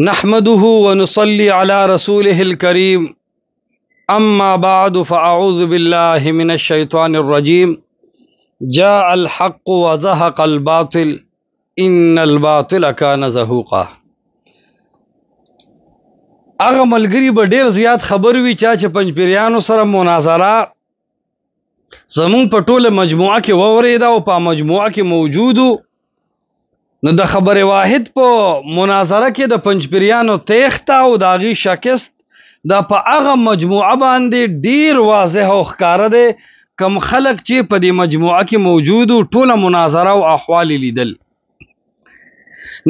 نحمده ونصلي على رسوله الكريم أما بعد فأعوذ بالله من الشيطان الرجيم جاء الحق وزهق الباطل إن الباطل كان زهوقا. اغه ملګری به ډیر زیات خبر وی چې پنځپیرانو سره مناظره زمون په ټوله مجموعه کې ووریدا او په مجموعه کې موجودو. نو د خبر واحد په مناظره کې د پنځپیرانو تېخته او داغي شکست د په هغه مجموعه باندې ډیر واضح او ښکاره دی. کم خلق چې په دې مجموعه کې موجودو ټوله مناظره او احوال لیدل.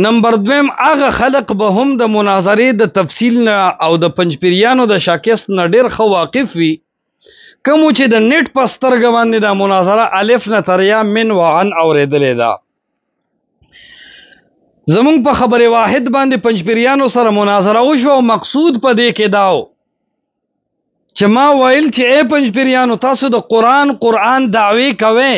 نمبر دویم هغه خلق به هم د مناظرې د تفصیل نه او د پنځپیرانو د شکست نه ډیر ښه واقف وي، کوم چې د نیټ په سترګه باندې د مناظره الف نه تر یا من و عن اورېدلې ده. زمونږ په خبر واحد باندې پنځپیرانو سره مناظره وشوه او مقصود په دې کې داو چې ما ویل چې ای پنځپیرانو تاسو د قرآن دعوی کوئ،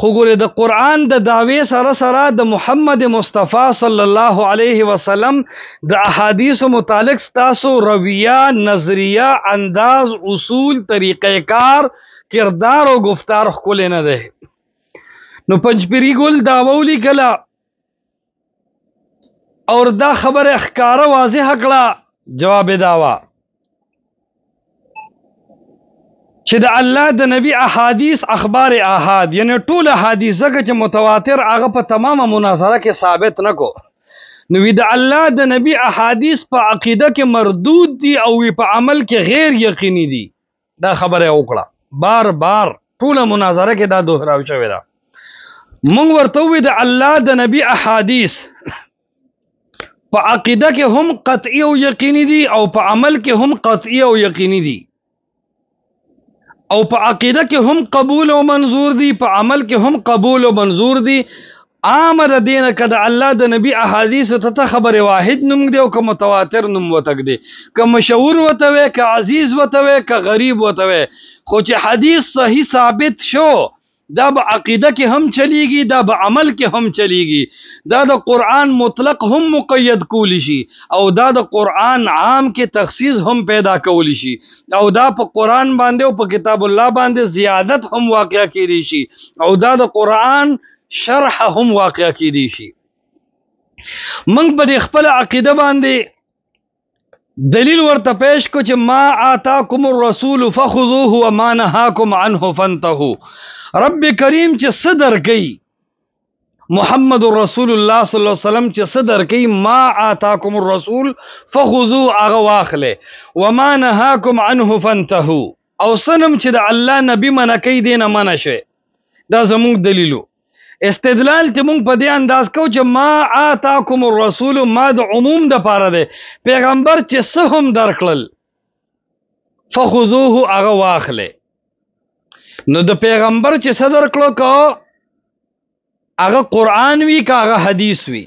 خو ګوره د قرآن د دعوی سره سره د محمد مصطفی صلی الله علیه وسلم د احادیث متعلق تاسو رویه، نظریه، انداز، اصول، طریقه کار، کردار او گفتار ښکلی نه دی. نو پنځپیری ګل دعوه ولیکله اور دا خبر اخکاره واضح کړه. جواب داوا چې د الله د نبی احادیث اخبار احاد یعنی ټول احادیث زکه چې متواتر هغه په تمامه مناظره کې ثابت نکو، نو د الله د نبی احادیث په عقیده کې مردود دي او په عمل کې غیر یقیني دي. دا خبره وکړه بار بار ټول مناظره کې دا دوهراو شوی دا. مونږ ورته وی د الله د نبی احادیث په عقیده کې هم قطعی او یقیني دي او په عمل کې هم قطعی او یقیني دي، او په عقیده کې هم قبول او منظور دي، په عمل کې هم قبول او منظور دي. عامه دین کده الله د نبی احادیث ته خبر واحد نوم دی او که متواتر نوم وتک دی، که مشهور وته وي، که عزیز وته وي، که غریب وته وي، خو چې حدیث صحیح ثابت شو دا به عقیده کې هم چلیږي، دا به عمل کې هم چلیږي. دا د قرآن مطلق هم مقید کولی شي او دا د قرآن عام کې تخصیص هم پیدا کولی شي، او دا په قرآن باندې او په کتاب الله باندې زیادت هم واقع کېدی شي، او دا د قرآن شرح هم واقع کېدی شي. موږ په خپل عقیده باندې دلیل ورته پیش کو چې ما آتاکم الرسول فخذوه وما نهاکم عنه فانتهوا. رب کریم چې صدر کوي محمد رسول الله صلی الله علیه وسلم چې صدر کوي ما آتاکم الرسول فخذوه هغه واخله وما نهاکم عنه فانتهوا، او سنم چې د الله نبی منع کوي دینه منع شي. دا زموږ دلیلو. استدلال ته مونږ په دې انداز کو چې ما آتاکم الرسول ما د عموم د پاره ده، پیغمبر چې څه هم درکړل فخذوه هغه واخله. نو د پیغمبر چې صدر کړو کو هغه قرآن وی که هغه حدیث وی،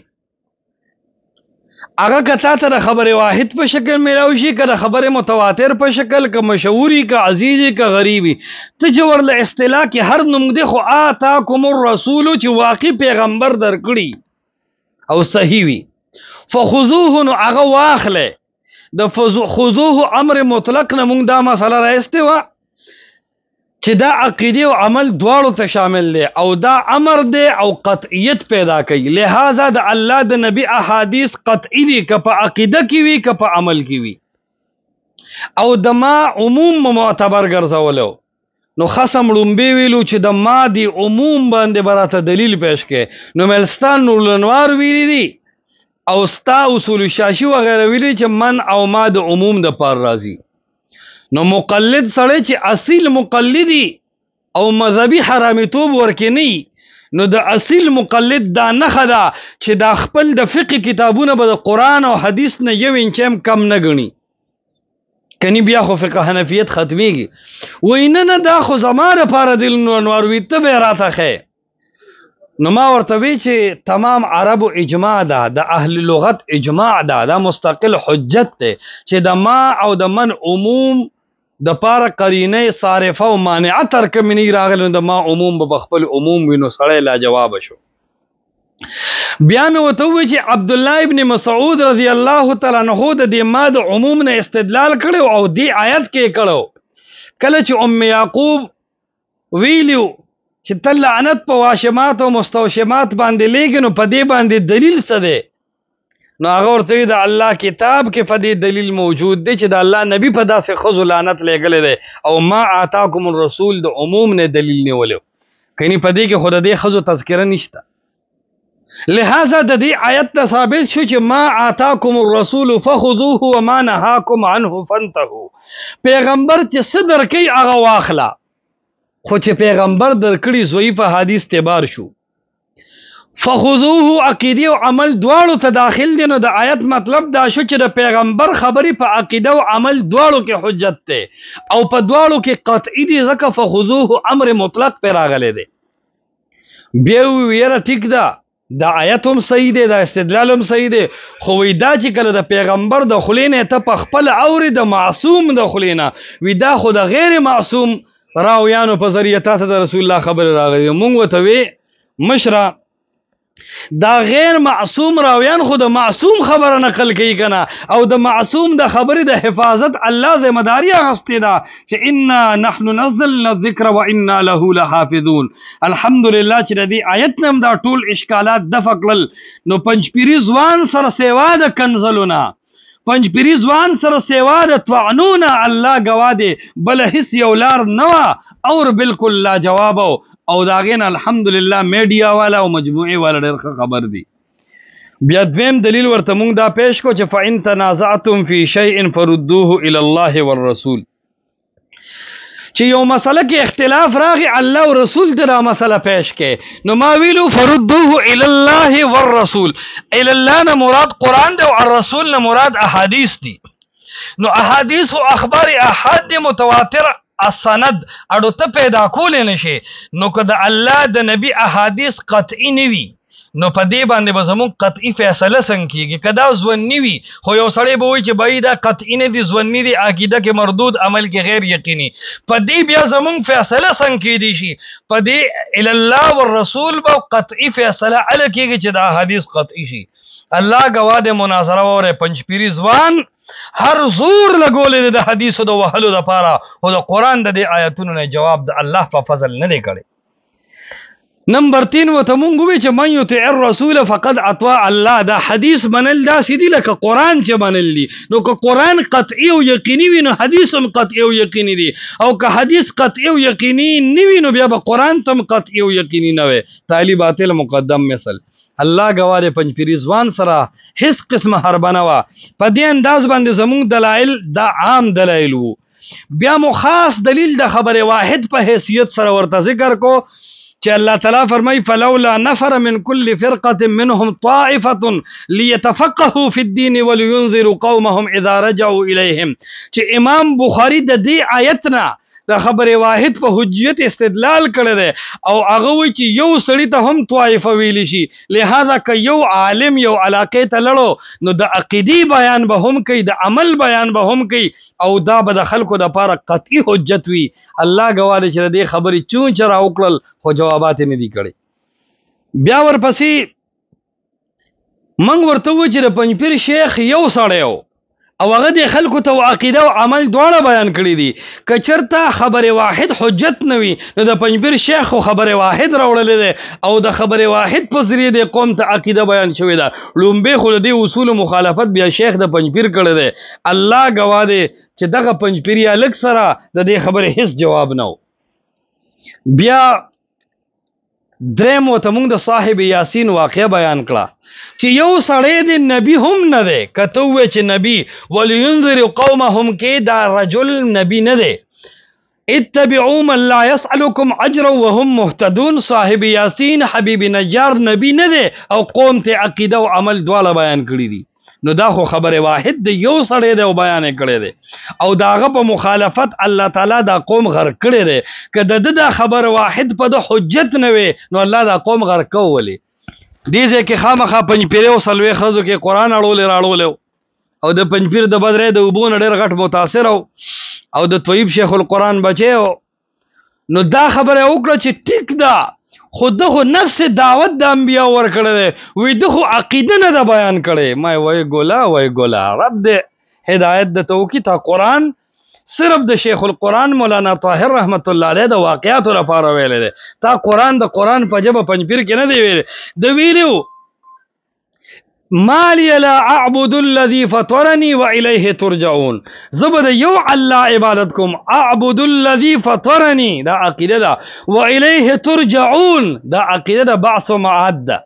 هغه کتا ته د خبر واحد په شکل میلاو شي، که د خبر متواتر په شکل، که مشهوری، که عزیزی، که غریبی. ته چې ورله اصطلاح کې هر نوم دی، خو آتاکم الرسول چې واقعي پیغمبر درکړي او صحیح وي فخذوه نو هغه واخله. د خذوه امر مطلق نه مونږ دا مسله راایستې وه چې دا عقیده او عمل دواړو ته شامل دی، او دا امر دی او قطعیت پیدا کوي. لہذا د الله د نبی احادیث قطعی دي، که په عقیده کې وي که په عمل کې وي، او د ما عموم معتبر ګرځولو. نو خصم لومبې ویلو چې د ما دی عموم باندې براته دلیل پیش کې، نو ملستان نورلنوار ویلی دي او ستا اصول شاشي وغیره ویلی چې من او ما د عموم د پار راځي. نو مقلد سړی چې اصیل مقلدی او مذهبي حرامیتوب ورکې نه، نو د اصیل مقلد دا نښه ده چې دا خپل د فقه کتابونه به د قرآن او حدیث نه یو انچ هم کم نه ګڼي. کنی بیا خو فقه حنفیت ختمیږي. وای نه دا خو زما لپاره دل انوار وي، ته به راته ښیې. نو ما ورته وی چې تمام عربو اجماع ده، د اهل لغت اجماع ده، دا مستقل حجت ده چې د ما او د من عموم د پاره قرینه صارفه او مانعه تر کوم نه راغلی، د ما عموم به خپل عموم وینو. سړی لا جواب شو. بیا مې ورته وویل چې عبدالله ابن مسعود رضی الله تعالی عنہ د دې ما د عموم نه استدلال کړو او دې آیت کې کړو کله چې ام یعقوب ویلو چې ته لعنت په واشمات او مستوشمات باندې لګې نو په دې باندې دلیل څه دی نو هغه ورته د الله کتاب کې په دې دلیل موجود دی چې د الله نبی په داسې ښځو لعنت لګلی دی او ما آتاکم الرسول د عموم نه دلیل نیولی کني په دې کې خو د دې ښځو تذکره نشته لہذا د دې آیت نه ثابت شو چې ما آتاکم الرسول فخذوه وما نهاکم عنه فانتهوا پیغمبر چې څه درکوي هغه واخله خو چې پیغمبر درکړي ضعیف حدیث تبار شو فخذوه عقیده او عمل دواړو ته داخل دي نو د آیت مطلب دا شو چې د پیغمبر خبرې په عقیده او عمل دواړو کې حجت ده او په دواړو کې قطعی دي ځکه فخذوه امر مطلق پر راغلی دی بیا ویره ټیک ده دا آیت هم صحیح دی دا استدلال هم صحیح دی خو وی دا چې کله د پیغمبر د خلینه ته په خپل اوري د معصوم د خلینه وی دا خو د غیر معصوم راویانو په ذریعہ ته د رسول الله خبر راغلی مونږ وته وی مشره دا غیر معصوم راویان خو د معصوم خبره نقل کوي کنه او د معصوم د خبرې د حفاظت الله ذمہ داری اخیسته ده چې انا نحن نزلنا الذکر وانا له لحافظون الحمدلله چې د آیت نم دا ټول اشکالات دفع کړل نو پنځپيري ځوان سره سیوا د کنزلونه پنځپيري ځوان سره سیوا د طعنون الله گواده بل هیڅ یو لار نوا اور بالکل لا جواب او داغین الحمدلله میډیا والا او مجموعي والا ډېر خبر دي بیا دویم دلیل ورته مونږ دا پیش کو چې فإن تنازعتم فی شیء فردوه الی الله والرسول چې یو مسله کې اختلاف راغی الله او رسول ته دا مسله پیش کې نو ما ویلو فردوه الی الله والرسول الی الله نه مراد قران دی او الرسول نه مراد احادیث دي نو احادیث او اخبار احاد دي متواتر السند اړو ته پیدا کولې نشي نو که د الله د نبی احادیث قطعی نوي نو په دې باندې به زموږ قطعی فیصله څنګه کیږي کدا ځواني وي خو یو سړی به وایي چې بای دا قطعی نه دي ځواني دي عقیده کې مردود عمل کې غیر یقیني په دې بیا زموږ فیصله څنګه کیدی شي په دې ال الله والرسول به قطعی فیصله ال کیږي چې دا حدیث قطعی شي الله گواه مناظره وره پنځپيري ځوان هر زور لګولې د حدیثو د وهلو د پاره او د قران د آیاتونو نه جواب د الله په فضل نه دی کړي نمبر 3 وته مونږ وی چې من یطع الرسول فقد اطاع الله دا حدیث منل دا سیدی لکه قران چې منل دي نو که قران قطعی او یقیني وي نو حدیث هم قطعی او یقیني دي او که حدیث قطعی او یقیني نه وي نو بیا به قران تم قطعی او یقیني نه وي تعالی باطل مقدم مثل الله گواه پنځپيري ځوان سره هیڅ قسمه حربانه وا په دې انداز باندې زموږ دلایل دا عام دلایل وو بیا مو خاص دلیل د خبره واحد په حیثیت سره ورته ذکر کو چې الله تعالی فرمای فلولا نفر من كل فرقه منهم طائفه ليتفقهوا في الدين ولينذروا قومهم اذا رجعوا اليهم چې امام بخاری د دې آیتنا د خبره واحد په حجیت استدلال کړی دی او هغه وی چې یو سړی ته هم طائفه ویلی شي لہذا که یو عالم یو علاقه ته لړو نو د عقیدی بیان به هم کوي د عمل بیان به هم کوي او دا به د خلکو د لپاره قطعی حجت وي الله گواهی چې دې خبرې چون چر اوکړل خو جوابات نه دي کړي بیا ورپسې منګ ورته و چې د پنځپیر شیخ یو سړی او هغه د خلکو ته عقیده او عمل دواړه بیان کړی دي کچرته خبره واحد حجت نوي نو د پنځپیر شیخ خبره واحد راوړل دي او د خبره واحد په ذریعہ د قوم ته عقیده بیان شوی ده لومبه خو د اصول مخالفت بیا شیخ د پنځپیر کړی دی الله گواه دی چې دغه پنځپیری الک سره د دې خبره هیڅ جواب نه بیا دریم وته موږ د صاحب یاسین واقعه بیان کړه چې یو سړی د نبی هم نه دی کته وې چې نبی ولینذر قومهم کې دا رجل نبی نه دی اتبعوا من لا يسألكم اجرا وهم مهتدون صاحب یاسین حبیب نجار نبی نه دی او قوم ته عقیده او عمل دواړه بیان کړی دي نو دا خو خبره واحد دی یو سړی دی او بیان کړی دی او داغه په مخالفت الله تعالی دا قوم غر کړی دی که د خبر واحد په د حجت نه وي نو الله دا قوم غر کولی دې ځکه خامخا پنځپيري او سلوي خزو کې قران راړول او د پنځپير د بدرې د وبون ډېر غټ متاثر او د طيب شیخ القران بچي نو دا خبره وکړه چې ټیک ده خود خو نفس دعوت د انبیا ور کړل وی د خو عقیده نه د بیان کړي ما وای ګولا رب دې هدایت د توکي تا قران صرف د شیخ القرآن مولانا طاهر رحمت الله علیه د واقعاتو لپاره ویل دي تا قران د قران په جبه پنځپیر کې نه دی ویل د ویلو مالی لا اعبد الذي فطرني والیه ترجعون زبد یو الله عبادت کوم اعبد الذي فطرني دا عقیده ده والیه ترجعون دا عقیده ده بعث و معاد ده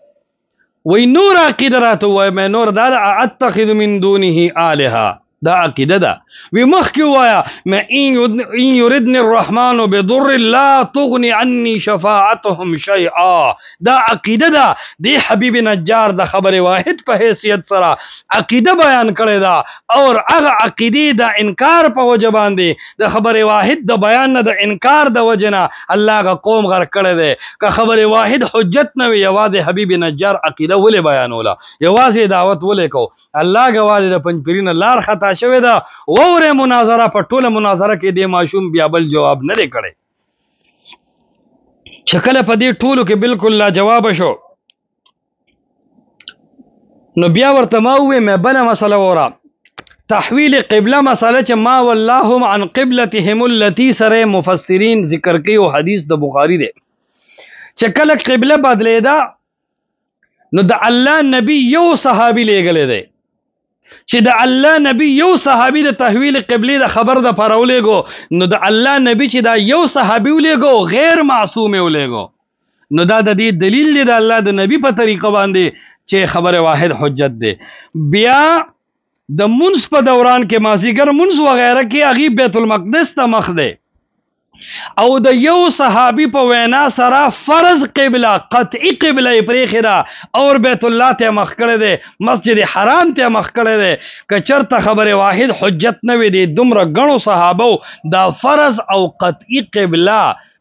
وی نور عقیده راته وای مې نور دا اتخذ من دونه الها دا عقیده ده وی مخکی وایا ما ان یردنی الرحمن بضر لا تغنی عنی شفاعتهم شیئا دا عقیده ده دی حبیب نجار د خبر واحد په حیثیت سره عقیده بیان کړی دا اور هغه عقیده د انکار په وجه باندې د خبر واحد د بیان نه د انکار د وجه نه الله غ قوم غر کړی دی که خبر واحد حجت نه وي یوازې حبیب نجار عقیده ولې بیانوله یوازې دعوت ولې کو الله غواړي د پنځپیرین لار خطا شوی دا وره مناظره په ټوله مناظره کې د ماشوم بیا بل جواب نه کړي شکل په دې ټولو کې بالکل لا جواب شو نو بیا ورته ما وې مې بل مسله وره تحویل قبله مسله چې ما واللهم عن قبلتهم التي سره مفسرین ذکر کوي او حدیث د بخاری دی چې کله قبله بدلیدا نو د الله نبی یو صحابي لېږلی دی چې د الله نبی یو صحابي د تحویل قبله د خبر د پرولېګو نو د الله نبی چې دا یو صحابي ولېګو غیر معصوم ولېګو نو دا د دې دلیل دی د الله د نبی په طریقه باندې چې خبر واحد حجت دی بیا د منځ په دوران کې مازیګر منځ وغیرہ کې هغه بیت المقدس ته مخ دی او د یو صحابي په وینا سره فرض قبله قطعی قبله پرې خره اور بیت الله ته مخ کړی دی مسجد حرام ته مخ کړی دی که چرته خبر واحد حجت نه وي دی دومره غنو صحابه دا فرض او قطعی قبله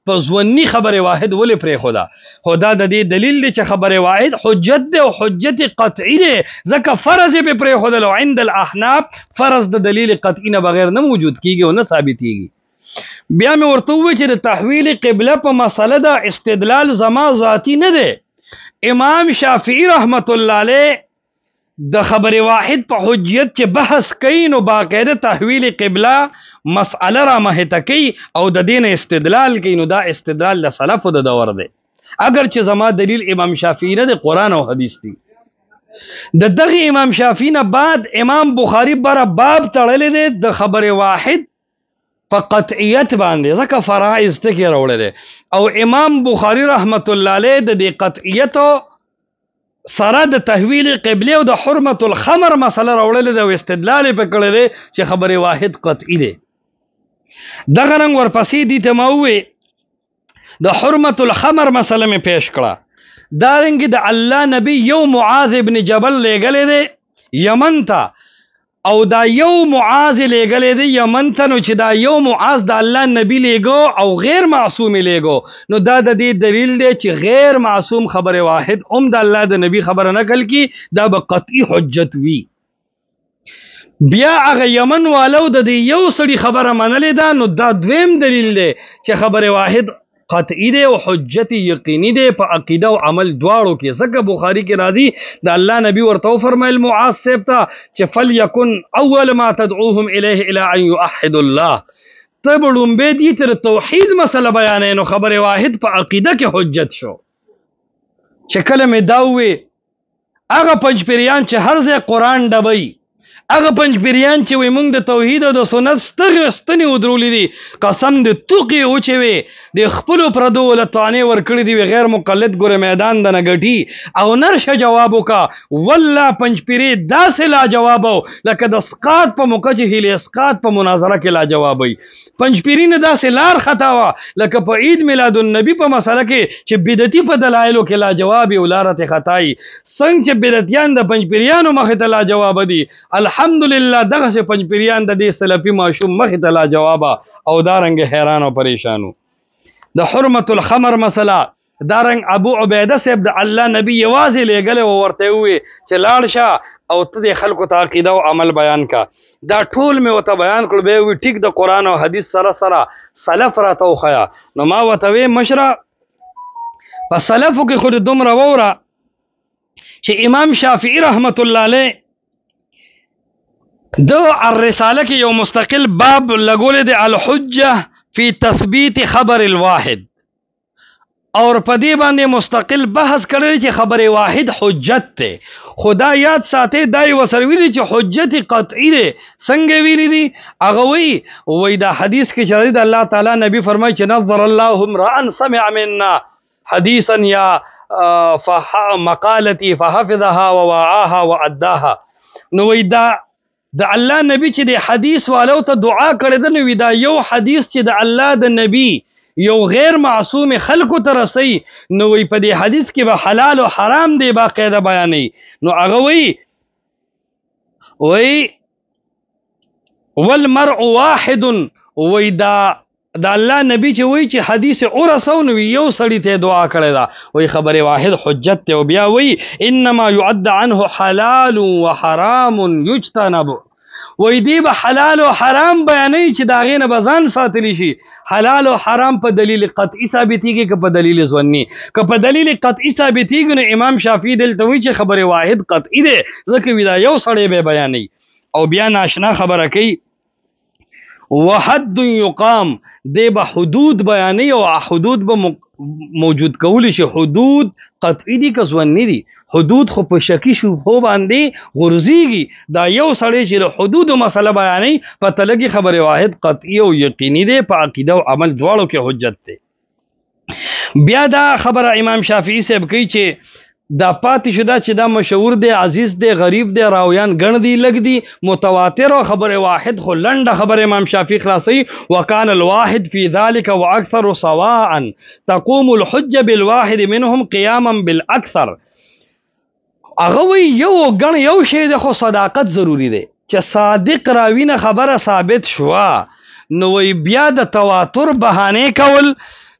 په ځواني خبر واحد ولې پرې خدا خدا د دې دلیل دی چې خبر واحد حجت دی او حجت قطعی دی ځکه فرض به پرې خدا لو عند الاحناف فرض د دلیل قطعی نه بغیر نه موجود کیږي او نه ثابتيږي بیا مې ورته وویل چې د تحویل قبله په مسله د استدلال زما ذاتی نه دی امام شافعی رحمت الله علیه د خبر واحد په حجیت چې بحث کوي نو باقاعده تحویل قبله مسأله را مهته کوي او د دین استدلال کوي نو دا استدلال د سلفو د دور دی اگر چې زما دلیل امام شافعی نه دی قرآن او حدیث دی د دغه امام شافعی نه بعد امام بخاری بره باب تړلی دی د خبر واحد په قطعیت باندې ځکه فرائض ټکي راوړل دي او امام بخاری رحمت الله علیه د دې قطعیت سره د تحویل قبله او د حرمت الخمر مسله راوړل دي او استدلال په کړل دي چې خبره واحد قطعی دی دغه رنګ ورپسې دي ته موي د حرمت الخمر مسله می پیش کړه دا رنګ د الله نبی یو معاذ ابن جبل لګل دي یمن ته او دا یو معاذ لګلې دی یمن ته نو چې دا یو معاذ د الله نبی لګو او غیر معصوم لګو نو دا د دې دلیل دی چې غیر معصوم خبر واحد د الله د نبی خبره نقل کی دا به قطعی حجت وی بیا هغه یمن والو د دې یو سړي خبره منلې ده نو دا دویم دلیل دی چې خبر واحد قطعی دی او حجت یقینی دی په عقیده او عمل دواړو کې ځکه بخاری کې راځي د الله نبی ورته فرمایل معاذ صاحب ته چې فلیکن اول ما تدعوهم الیه الی ان یوحدوا الله ته به لومبې دي تر توحید مسله بیانې نو خبر واحد په عقیده کې حجت شو چې کله مې دا وې هغه پنځپیریان چې هر ځای قرآن ډبوي هغه پنځپیریان چې وي مونږ د توحید او د سنت ستنې ودرولې دي قسم د توقې اوچوي د خپلو پردو ولتانې ورکړي دي غیر مقلد ګوره میدان د نګټي او نرشه جواب وکړه والله پنځپیری داسې لا جواب لکه د اسقاط په موقع چې هیلې اسقاط په مناظره کې لا جواب وي پنځپیری نه داسې لار خطا وه لکه په عید میلاد النبی په مسله کې چې بدعتي په دلایلو کې لا جواب او لارته خطای څنګه چې بدعتیان د پنځپیریانو مخې ته لا جواب دي الحمدلله دغه سه پنځپیریان د دې سلفي ماشوم مخې ته لا جواب او دارنګ حیران او پریشانو د حرمت الخمر مسله دارنګ ابو عبیده صاحب د الله نبی یوازې لګل او ورته وي چې لاړ شه او ته د خلکو ته عقیده او عمل بیان کا دا ټول مې وته بیان کړ به وي ټیک د قران او حدیث سره سره سلف راته وخیا نو ما وته وی مشره په سلفو کې خو دومره ووره چې امام شافعي رحمت الله علیه د الرساله کې یو مستقل باب لګولې د الحجه فی تثبیت خبر الواحد، اور په دې باندې مستقل بحث کړی چې خبر واحد حجت ته. خدا یاد ساتي دای وسر ویلي چې حجت قطعی ده. څنګه ویلي دي؟ هغه وی دا حدیث کې شرط الله تعالی نبی فرمایي چې نظر الله امرا سمع منا حدیثا یا مقالتي فحفظها ووعاها واداها. نو وی دا د الله نبی چې د حدیث والو ته دعا کړی ده، نو وی دا یو حدیث چې د الله د نبی یو غیر معصوم خلقو ته رسي، نو وی په دې حدیث کې به حلال او حرام دی باقاعده بیانې. نو هغه وی والمرء واحد، وی دا الله نبی چې وی چې حدیث اورسو، نو یو سړی ته دعا کړی دا، وی خبر واحد حجت ته. او بیا وی انما يعد عنه حلال وحرام يجتنب، وی دی به حلال او حرام بیانې چې دا غینه بزان ساتلی شي. حلال او حرام په دلیل قطعی ثابتېږي که په دلیل ظنی؟ که په دلیل قطعی ثابتېږي نو امام شافعي دلته وی چې خبر واحد قطعی دی، ځکه وی دا یو سړی به بیانې. او بیا ناشنا خبره کوي وحد یقام، دی به حدود بیانې او حدود به موجود کولی شي. حدود قطعی دي که ظنی دي؟ حدود خو په شکی شبهو باندې غورځيږي. دا یو سړی چې له حدود مسله بیانې پته لګي خبر واحد قطعی او یقیني دی، په عقیده او عمل دواړو کې حجت دی. بیا دا خبره امام شافعي صاحب کوي چې دا پاتې شو دا چې دا مشهور دی، عزیز دی، غریب دی، راویان ګڼ دی، لګ دی، متواتر او خبر واحد خو لنډه خبر امام شافعي خلاصي. وکان الواحد فی ذلك واکثر سواء تقوم الحجه بالواحد منهم قیاما بالاکثر. هغه وی یو ګڼ یو شی د خو صداقت ضروری دی، چې صادق راوینه خبره ثابت شوا، نو وی بیا د تواتر بهانه کول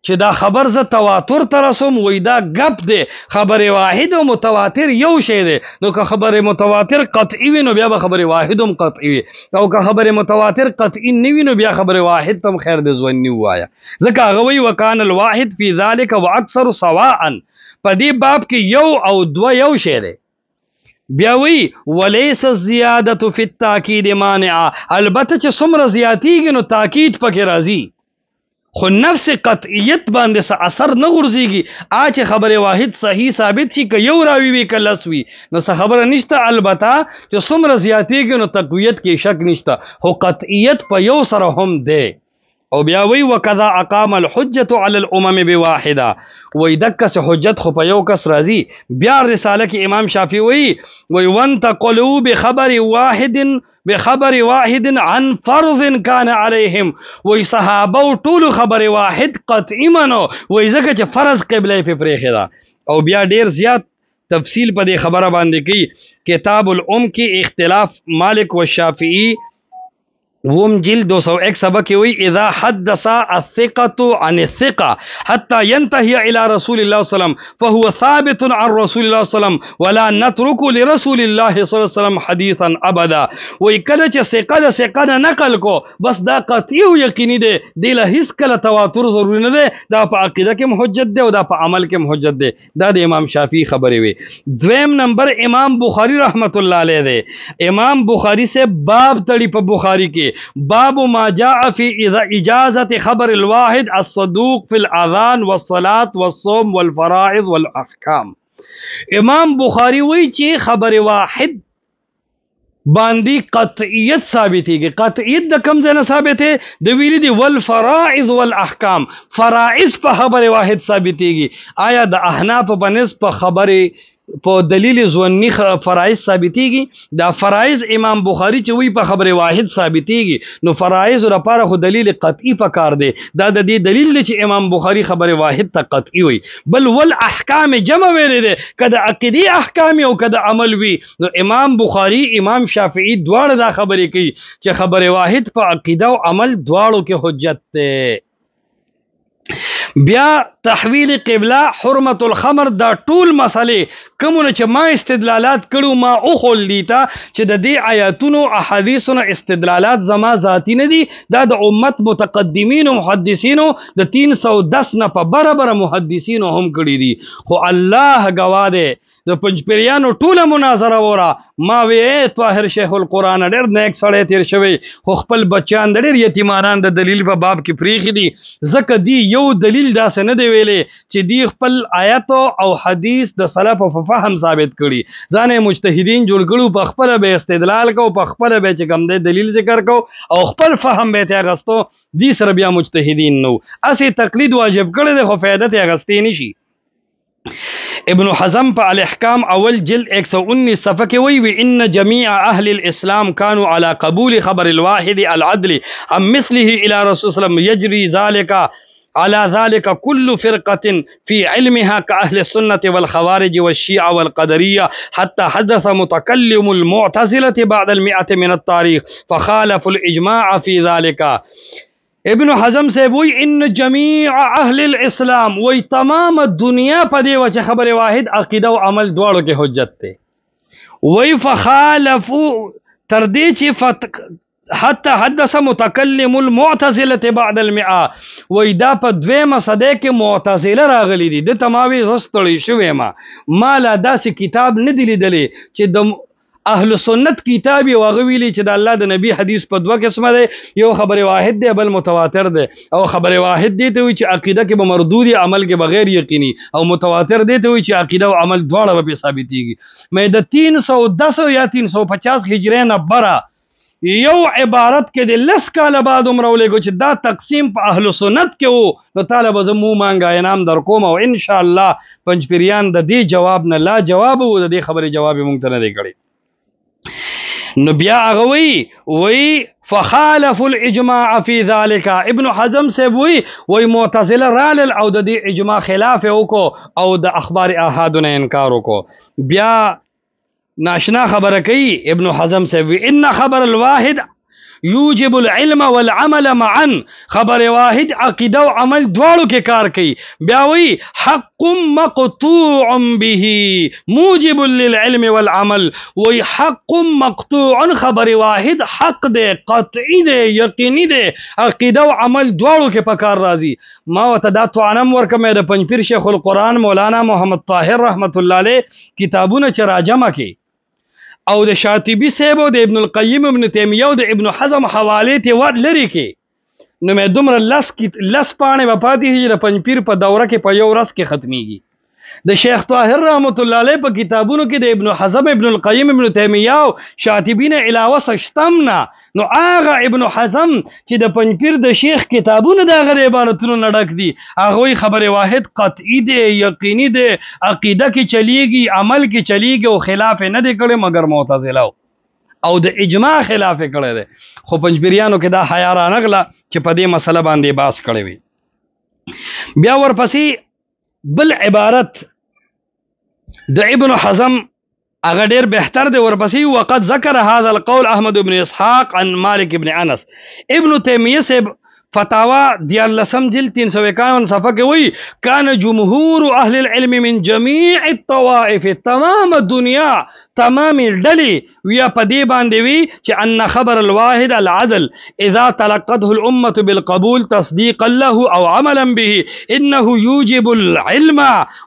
چې دا خبر ز تواتر ترسم، وی دا غپ دی. خبر واحد او متواتر یو شی دی، نو که خبر متواتر قطعی وي نو بیا به خبر واحد هم قطعی وي، او که خبر متواتر قطعی نه وي نو بیا خبر واحد تم خیر د ځواني وایا. ځکه هغه وی وکانه الواحد فی ذلک واکثر سواء، په دې باب کې یو او دو یو شی دی. بیا وی وليس الزیادة فی التاکید مانعه، البته چې څومره زیاتیږي نو تاکید پکې راځي، خو نفس قطعیت باندې څه اثر نه غورځيږي. چې خبر واحد صحیح ثابت شي که یو راوي وي که لس وي نو څه خبره نشته، البته چې څومره زیاتیږي نو تقویت کې شک نشته، خو قطعیت په یو سره هم دی. او بیا وی وکذا اقام الحجه علی الامم بواحده، وی دکه سے حجت خو په یو کس راځي. بیا رساله کې امام شافعي وی وانتقلوا بخبر واحد عن فرض كان عليهم، وی صحابه ټول خبر واحد قطعی منو، وی ځکه چې فرض قبله په پرېخه ده. او بیا ډیر زیات تفصیل په دې خبره باندې کوي. کتاب کې اختلاف مالک و شافعی وم جلد 201 سبق وی اذا حدث الثقة عن الثقة حتى ينتهي الى رسول الله صلى الله عليه وسلم فهو ثابت عن رسول الله صلى الله عليه وسلم ولا نترك لرسول الله صلى الله عليه وسلم حديثا ابدا. وی کله چې ثقه نقل کو بس دا قطعی او یقیني دی، دی له هیڅ کله تواتر ضروري نه دی، دا په عقیده کې حجت دی او دا په عمل کې حجت دی. دا د امام شافعي خبرې وي. دویم نمبر امام بخاری رحمت الله علیه دی. امام بخاری سے باب تړي په بخاری کې باب ما جاء في اجازه خبر الواحد الصدوق في الاذان والصلاه والصوم والفرائض والاحکام. امام بخاری وی چې خبر واحد باندې قطعیت ثابتېږي. قطعیت د کوم ځای نه ثابته؟ د ویلي دي والفرائض والاحکام، فرائض په خبر واحد ثابتېږي. آیا د احناف په نسبت په خبره په دلیل ظنی فرائض ثابتېږي؟ دا فرائض امام بخاری چې وی په خبر واحد ثابتېږي، نو فرائض لپاره خو دلیل قطعی پکار دی. دا د دې دلیل دی چې امام بخاری خبر واحد ته قطعی وي. بل ول احکام جمع ویلې ده، کده عقیدی احکام او کده عمل وي، نو امام بخاری امام شافعی دواړه دا خبرې کوي چې خبر واحد په عقیده او عمل دواړو کې حجت ده. بیا تحویل قبله، حرمت الخمر، دا ټول مسلې کومونه چې ما استدلالات کړو ما اوخول دي ته چې د دې آیاتونو احادیثونو استدلالات زما ذاتی نه دي، دا د امت متقدمین او محدثینو د 310 نه په برابر محدثینو هم کړي دي. خو الله گواه دی د پنځپیریانو ټوله مناظره وره ما وی طاهر شیخ القرآن ډېر نیک سړی تیر شوی خو خپل بچیان د ډېر یتیمانان د دلیل په باب کې پریښي دي، ځکه دی یو دلیل داسې نه دی ویلی چې دی خپل آیت او حدیث د سلف په فهم ثابت کړي، ځان مجتهدین جوړ کړو، په خپل به استدلال کو، په خپل به چې کوم دی دلیل ذکر کو او خپل فهم به ته غستو، دی سره بیا مجتهدین نو اسی تقلید واجب کړي دی خو فائدہ ته غستې نشي. ابن حزم په الاحکام اول جلد 119 صفحه کې وی ان جميع اهل الاسلام كانوا على قبول خبر الواحد العدل ام مثله الى رسول الله صلى الله عليه وسلم يجري ذلك على ذلك كل فرقة في علمها كأهل السنة والخوارج والشيعة والقدرية، حتى حدث متكلم المعتزلة بعد 100 من التاريخ فخالفوا الإجماع في ذلك. ابن حزم سے وی ان جميع اهل الاسلام وی تمام دنیا په دی وجه خبر واحد عقیده او عمل دواړو کې حجت ته وی فخالفوا تر دې چې حتى حدث متكلم المعتزله بعد 100 وی دا په دویمه صده کې معتزله راغلي دي د تماوي زستړی شوی ما لا داسې کتاب نه دی لیدلی چې د اهل سنت کتاب یو غویلی چې د الله د نبی حدیث په دوه قسمه ده، یو خبر واحد دی بل متواتر ده، او خبر واحد دی ته وی چې عقیده کې به مردودی عمل کې بغیر یقیني، او متواتر دی ته وی چې عقیده او عمل دواړه به ثابتېږي. مې د 310 یا 350 هجری نه بره یو عبارت کې د لس کاله بعد عمر ولګو چې دا تقسیم په اهل سنت کې وو نو طالب زمو مانګا انعام در کوم او ان شاء الله پنځپیریان د دې جواب نه لا جواب وو، د دې خبرې جواب مونږ ته نه دی کړی. نو بیا هغه وی فخالفوا الاجماع في ذلك. ابن حزم سے وی معتزله رال او د دې اجماع خلاف وکړو او د اخبار احاد نه انکار وکړو. بیا ناشنا خبره کوي ابن حزم سے وی ان خبر الواحد یوجب العلم والعمل معا، خبر واحد عقیده او عمل دواړو کې کار کوي. بیا وی حق مقطوع به موجب للعلم والعمل، وی حق مقطوع خبر واحد حق دے قطعی دے یقینی دے عقیده او عمل دواړو کې پکار راځي. ما وته دا توانم ورکمه د پنځپیر شیخ القرآن مولانا محمد طاهر رحمت الله علیه کتابونه چې راجمه کې او د شاطبی صاحب او د ابن القیم ابن تیمیه او د ابن حزم حواله ته ور لري کې نو مې دومره لس پاڼې په پاتې هجره پنځپیر په دوره کې په یو ورځ کې ختميږي. د شیخ طاهر رحمت الله علیه په کتابونو کې د ابن حزم ابن القیم ابن تیمیه او شاطبی نه علاوه سشتم نه، نو هغه ابن حزم چې د پنځپیر د شیخ کتابونو دغه د عبارتونو نه ډک دي، هغه خبر واحد قطعی دی یقیني دی عقیده کې چلیږي عمل کې چلیږي او خلاف نه دی کړي مگر معتزله او د اجماع خلاف کړي دی. خو پنځپیریانو کې دا حیا را نغله چې په دې مسله باندې باس کړي وي. بیا ورپسې بل عبارت د ابن حزم هغه ډیر بهتر دی، ورپسې وقد ذکر هذا القول احمد بن اسحاق عن مالك بن انس. ابن تیمیه سے فتاوا دیاللسم جلد 351 صفحه کې وی کان جمهور اهل العلم من جميع الطوائف، تمام دنیا تمام ډلې ویا په دې باندې وی چې ان خبر الواحد العدل اذا تلقته الامه بالقبول تصديقا له او عملا به انه يوجب العلم،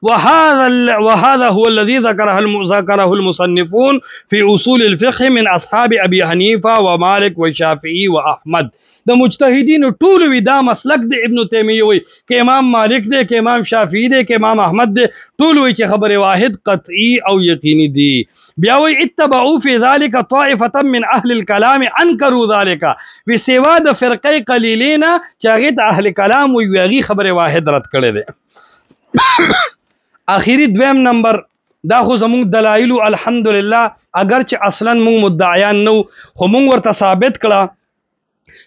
وهذا هو الذي ذكره المصنفون في اصول الفقه من اصحاب ابي حنيفه ومالك والشافعي واحمد. د مجتهدین ټول وی دا مسلک د ابن تیمیه وی کې امام مالک دی کې امام شافعی دی کې امام احمد دی، ټول وی چې خبر واحد قطعی او یقینی دی. بیا وی اتبعوا في ذلك طائفه من اهل الكلام انكروا ذلك، وی سیوا د فرقه قلیلین چې هغه اهل کلام وی هغه خبر واحد رد کړي دي. اخیری دویم نمبر دا خو زموږ دلایل الحمدلله اگر چې اصلا موږ مدعیان نو خو موږ ورته ثابت کړه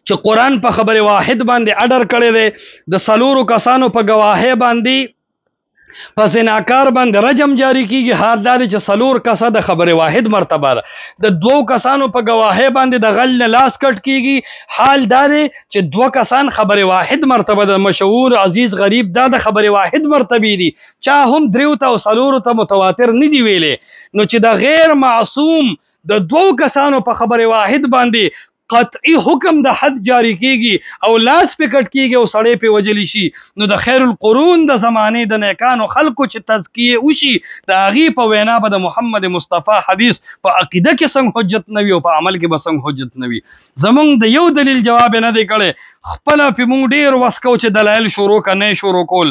چې قرآن په خبر واحد باندې اډر کړی دی، د سلورو کسانو په گواهی باندې په زناکار باندې رجم جاری کیږي. حال دا دی چې 4 کسه د خبره واحد مرتبه ده، د 2 کسانو په گواهی باندې د غل نه لاس کټ کیږي. حال دا دی چې 2 کسان خبره واحد مرتبه ده، مشهور عزیز غریب دا د خبره واحد مرتبه دي. چا هم 3 ته او 4 ته متواتر نه دی ویلې. نو چې د غیر معصوم د 2 کسانو په خبره واحد باندې قطعی حکم د حد جاری کیږي او لاس پکټ کیږي او سړی په وجلی شي، نو د خیر القرون د زمانه د نیکانو خلقو چې تزکیه وشي د هغې په وینا به د محمد مصطفی حدیث په عقیده کې څنګه حجت نه وي او په عمل کې به څنګه حجت نه وي. زمونږ د یو دلیل جواب نه دی کړی، خپله پې مونږ ډېر وسکو چې دلایل شروع که نه شروع کول.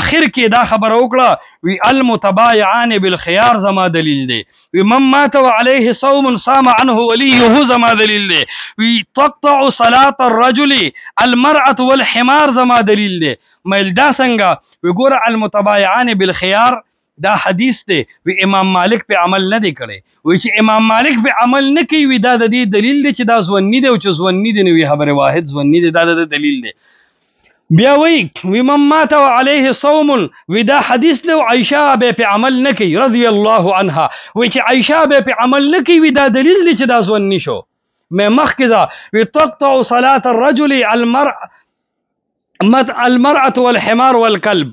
اخر کې دا خبره وکړه وی المتبایعان بالخيار زما دلیل دی، وی من مات وعليه صوم صام عنه وليه زما دلیل دی، وی تقطع صلاة الرجل المرأة والحمار زما دلیل دی. مېل دا څنګه؟ وی ګوره المتبایعان بالخيار دا حدیث دی، وی امام مالک په عمل نه دی کړی. وی چې امام مالک په عمل نه کوي وی دا د دې دلیل دی چې دا ځونی دی او چې ځونی دی نو وی خبره واحد ځونی دی، دا د دلیل دی. بیا وی من مات وعليه صوم وی دا حدیث دی او عائشہ به په عمل نه کوي رضی الله عنها، وی چې عائشہ به په عمل نه کوي وی دا دلیل دی چې دا ځونی شو. مې مخکې وی تقطع صلاة الرجل المرأة والحمار والكلب،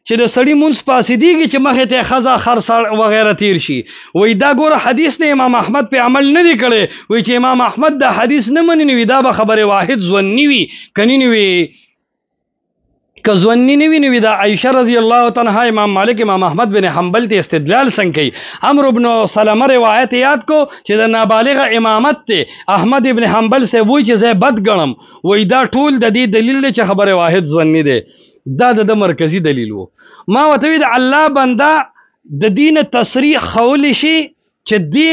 چې د سړی مونږ پاسېدېږي چې مخې ته ښځه خر وغیره تیر شي. وی دا ګوره حدیث دی امام احمد په عمل نه دی کړی. وی چې امام احمد دا حدیث نه مني نو دا به خبره واحد ځونی وي، کني نه وي که ځونی نه وي نو دا عائشه رضی الله تعالی عنها امام مالک امام احمد بن حنبل ته استدلال څنګه کوي. عمرو بن سلمه روایت یاد کو چې د نابالغه امامت ته احمد ابن حنبل سے وی چې زه بد ګڼم، وی دا ټول د دې دلیل دی چې خبره واحد ځونی دی. دا د مرکزی دلیل وو. ما ورته وی د الله بنده د دین تصریح خولی شي چې دی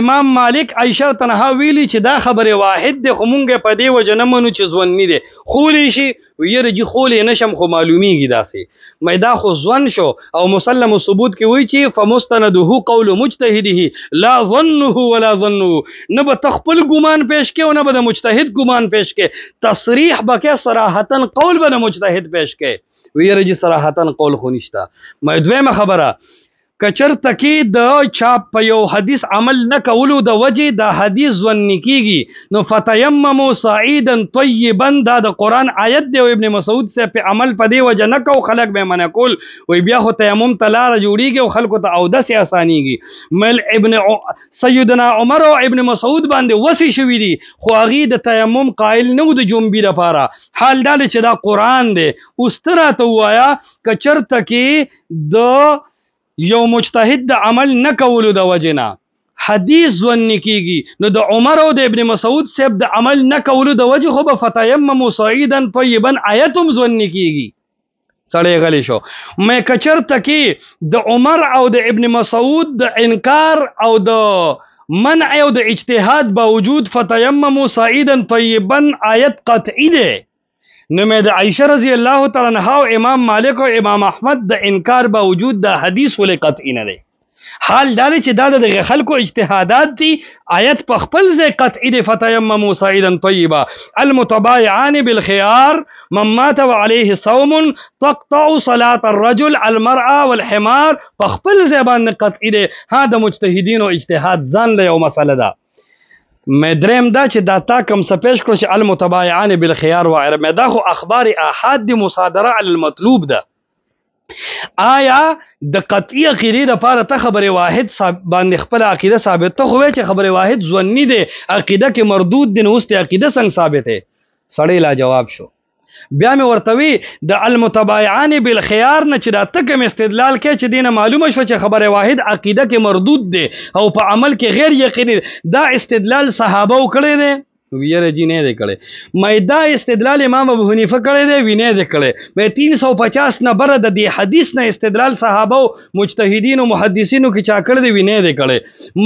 امام مالک عائشہ تنها ویلی چې دا خبره واحد دی خو مونږ په دې وجه نه منو چې ځونی دی. خولی شي ویره جی خولی نشم خو معلومیږي داسې مې دا خو ځون شو او مسلم ثبوت کې وی چې فمستنده قول مجتهده لا ظنه ولا ظنه، نه به تخپل ګمان پیش کې او نه به د مجتهد ګمان پیش کې، تصریح بکې صراحتا قول به د مجتهد پیش کې، ویره جی صراحتا قول خو نشته. مې دویمه خبره کچرته کې د چا په یو حدیث عمل نه کولو د وجه د حدیث ځونی کیږي نو فتیمموا صعیدا طیبا دا د قرآن آیت دی او ابن مسعود سے په عمل په دی وجه نه کو خلق به منع کول، وی بیا خو تیمم ته لاره جوړیږي او خلکو ته اودس اسانیږي. مل ابن سیدنا عمر او ابن مسعود باندې وسی شوی دی خو هغه د تیمم قائل نه د جنبی لپاره. حال دا چې دا قرآن دی. اوس تراته وایا کچرته کې د یو مجتهد د عمل نه کولو د وجنه حدیث ځونی کیږي نو د عمر او د ابن مسعود صاحب د عمل نه کولو د وجه خو به فتیمموا صعیدا طیبا آیتم ځونی کیږي. سړی غلی شو. مې کچرته کې د عمر او د ابن مسعود د انکار او د منع او د اجتهاد باوجود فتیمموا صعیدا طیبا آیت قطعی ده، نو مې د عائشہ رضی الله تعالی عنها او امام مالک او امام احمد د انکار باوجود د حدیث ولې قطعی نه دی. حال دا چې دا د خلکو اجتهادات دي، آیت په خپل ځای قطعی دی فتیمموا صعیدا طیبا المتبایعان بالخيار من مات وعليه صوم تقطع صلاة الرجل المرأة والحمار په خپل ځای باندې قطعی دی. ها د مجتهدینو اجتهاد ځان له یو مسله ده. مې دریم دا چې دا تا کوم څه پیش کړو چې المتبایعان بالخيار وغیره مې دا خو اخبار احاد دی مصادره علی المطلوب ده. آیا د قطعی عقیده لپاره ته خبره واحد باندې خپل عقیده ثابت ته خو چې خبره واحد ځونی دی عقیده کې مردود دی نو اوس عقیده څنګه ثابت ہے؟ سړی لا جواب شو. بیا مې ورته وی د المتبایعان بالخيار نه چې دا تکم استدلال کې چې دینه معلومه شو چې خبره واحد عقیده کې مردود دی او په عمل کې غیر یقیني، دا استدلال صحابه وکړي دي ویره جی نه دی کړي. مې دا استدلال امام ابو حنیفه کړي دی وینه دی کړي. مې 350 نه بره د دې حدیث نه استدلال صحابه او مجتهدین او محدثینو کې چا کړي دی وینه دی کړي.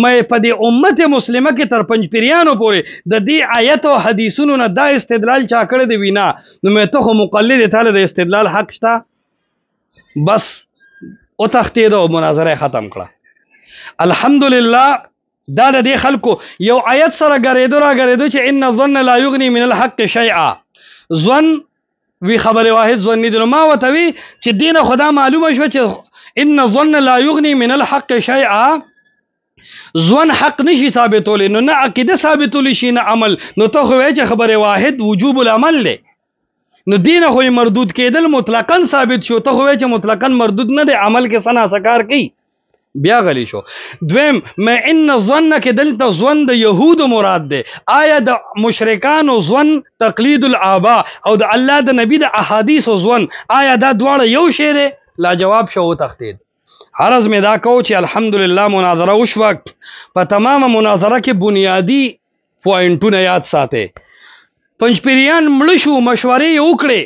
مې په دې امت مسلمه کې تر پنځ پیریانو پورې د دې آیت او حدیثونو نه دا استدلال چا کړي دی وینا، نو مې ته خو مقلد تعالی د استدلال حق شته بس او تختید او مناظره ختم کړه. الحمدلله دا د دې خلکو یو آیت سره غریدو چې ان الظن لا یغنی من الحق شیئا، ظن وی خبره واحد ځونی دی. نو ما وته وی چې دینه خدا معلومه شو چې ان الظن لا یغنی من الحق شیئا، ځوان حق نشي ثابتولی، نو نه عقیده ثابتولی شي نه عمل. نو ته خو وایې چې خبره واحد وجوب العمل دی، نو دین خو مردود کېدل مطلقاً ثابت شو. ته خو وایې چې مطلقاً مردود نه دی، عمل کې سنا سکار کوي. بیا غلی شو. دویم ما ان الظن کې دلته ظن د یهودو مراد دی. آیا د مشرکانو ظن تقلید الآباء او د الله د نبی د احادیث ظن آیا دا دواړه یو شی دی؟ لا جواب شو تختید. عرض می دا کو چې الحمدلله مناظره وشوه. په تمامه مناظره کې بنیادی پوینټونه یاد ساتئ. پنځپیریان مړه شو، مشورې یې وکړې،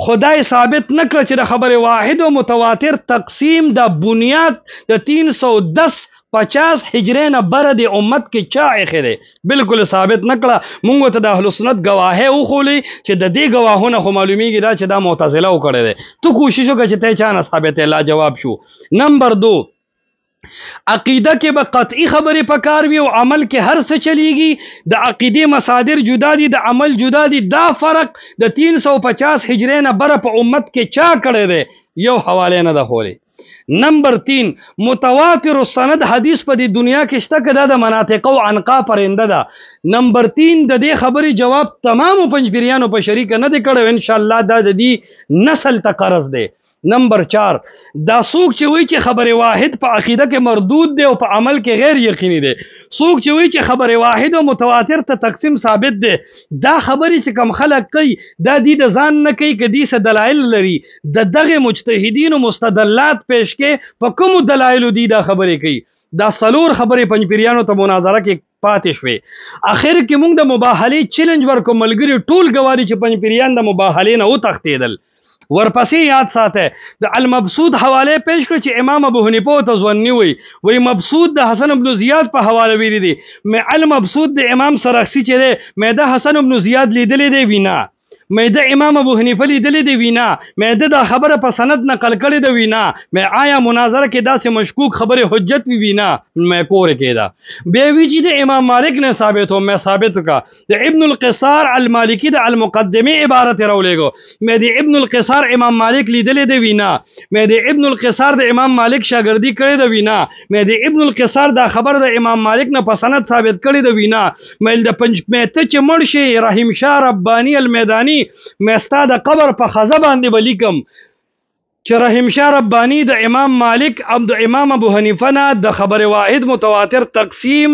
خدای ثابت نکړه چې د خبر واحد او متواتر تقسیم د بنیاد د 310-50 هجری نه بره د امت کې چا ایښی دی، بالکل ثابت نکړه. مونږ ته د اهل سنت گواهی وښولې چې د دې گواهونه خو معلومیږي دا چې دا معتزله وکړی دی. تو کوشش وکړه چې ته چا نه ثابت لا جواب شو. نمبر 2 عقیده کې به قطعی خبرې پکار وي او عمل کې هر څه چلیږي. د عقیده مصادر جدا دي، د عمل جدا دي. دا فرق د 350 هجری نه بره په امت کې چا کړی دی؟ یو حواله نه ده خولې. نمبر 3 متواتر السند حدیث په دې دنیا کې شته که دا د مناطق او عنقا پرنده ده؟ نمبر 3 د دې خبرې جواب تمامو پنځپیریانو په شریکه نه دی کړی، ان شاء الله دا د دې نسل ته قرض دی. نمبر 4 دا څوک چې وایي چې خبر واحد په عقیده کې مردود دی او په عمل کې غیر یقیني دی، څوک چې وایي چې خبر واحد او متواتر ته تقسیم ثابت دی، دا خبرې چې کم خلک کوي دا دی د ځان نه کوي که دی څه دلایل لري. د دغه مجتهدینو مستدلات پیش کې په کومو دلایلو دی دا خبرې کوي. دا څلور خبرې پنځپیریانو ته مناظره کې پاتې شوې. اخر کې موږ د مباهلې چیلنج ورکو، ملګري ټول ګواري چې پنځپیریان د مباهلې نه وتښتېدل. ورپسې یاد ساته د المبسوط حواله پیش کړ چې امام ابو حنیفه ته ظنی وی مبسوط د حسن بن زیاد په حواله ویری دي. مې المبسوط د امام سرخسی چې دی مې د حسن بن زیاد لیدلې دی وینا، مې د امام ابو حنیفه لیدلې دی وینا، مې د خبره په سند نقل کړې دی وینا، مې آیا مناظره کې داسې مشکوک خبره حجت وی وینا مې کور کېدا. بیا وی چې د امام مالک نه ثابت هو مې ثابت کا. د ابن القصار المالکی د المقدمه عبارت راولېګو، مې د ابن القصار امام مالک لیدلې دی وینا، مې د ابن القصار د امام مالک شاګردي کړې دی وینا، مې د ابن القصار دا خبر د امام مالک نه په سند ثابت کړې دی وینا، مې د مې ته چې مړ شي رحیم شاه ربانی المیدانی مې ستا د قبر په خزه باندې بلیکم چې رحیم شاه ربانی د امام مالک او د امام ابو حنیفه نه د خبر واحد متواتر تقسیم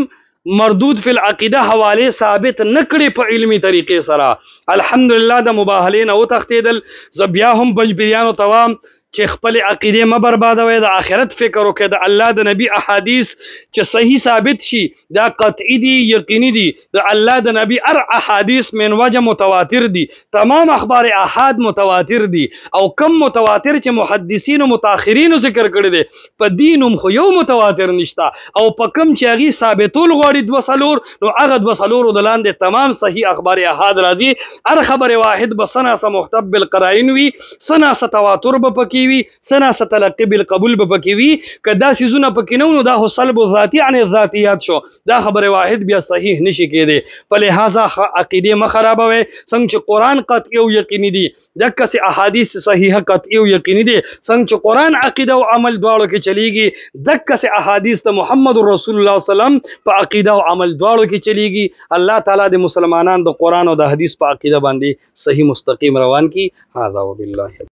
مردود فی العقیده حواله ثابت نکړي په علمی طریقې سره. الحمدلله د مباهلین او تختیدل. ز بیا هم پنځپیریانو توام چې خپل عقیده م بربادوي، د آخرت فکر وکړي، د الله د نبی احادیث چې صحیح ثابت شي دا قطعی دي یقیني دي. د الله د نبی ار احادیث من وجه متواتر دي، تمام اخبار احاد متواتر دي، او کم متواتر چې محدثین او متأخرین ذکر کړي دي په دینم خو یو متواتر نشتا، او په کم چې هغه ثابتول غواړي 2 نو هغه 2 د لاندې تمام صحیح اخبار احاد راځي. ار خبر واحد بسنا سه محتب بالقرائن وی، سنا سه تواتر به پکې وي، سنا ستلقي بالقبول به پکې وي. کدا سيزونه پکې نو دا خو سلب ذاتی عن الذاتيات شو، دا خبر واحد بیا صحیح نشي کېده. په لہذا عقیده م خرابوي. څنګه چې قران قطعي او یقیني دي، دغه سي احادیث صحیحه قطعي او یقیني دي. څنګه چې قران عقیده او عمل دواړو کې چلیږي، دغه سي احادیث ته محمد رسول الله صلی الله علیه وسلم په عقیده او عمل دواړو کې چلیږي. الله تعالی د مسلمانانو د قران او د حدیث په عقیده باندې صحیح مستقیم روان کی. هذا وبالله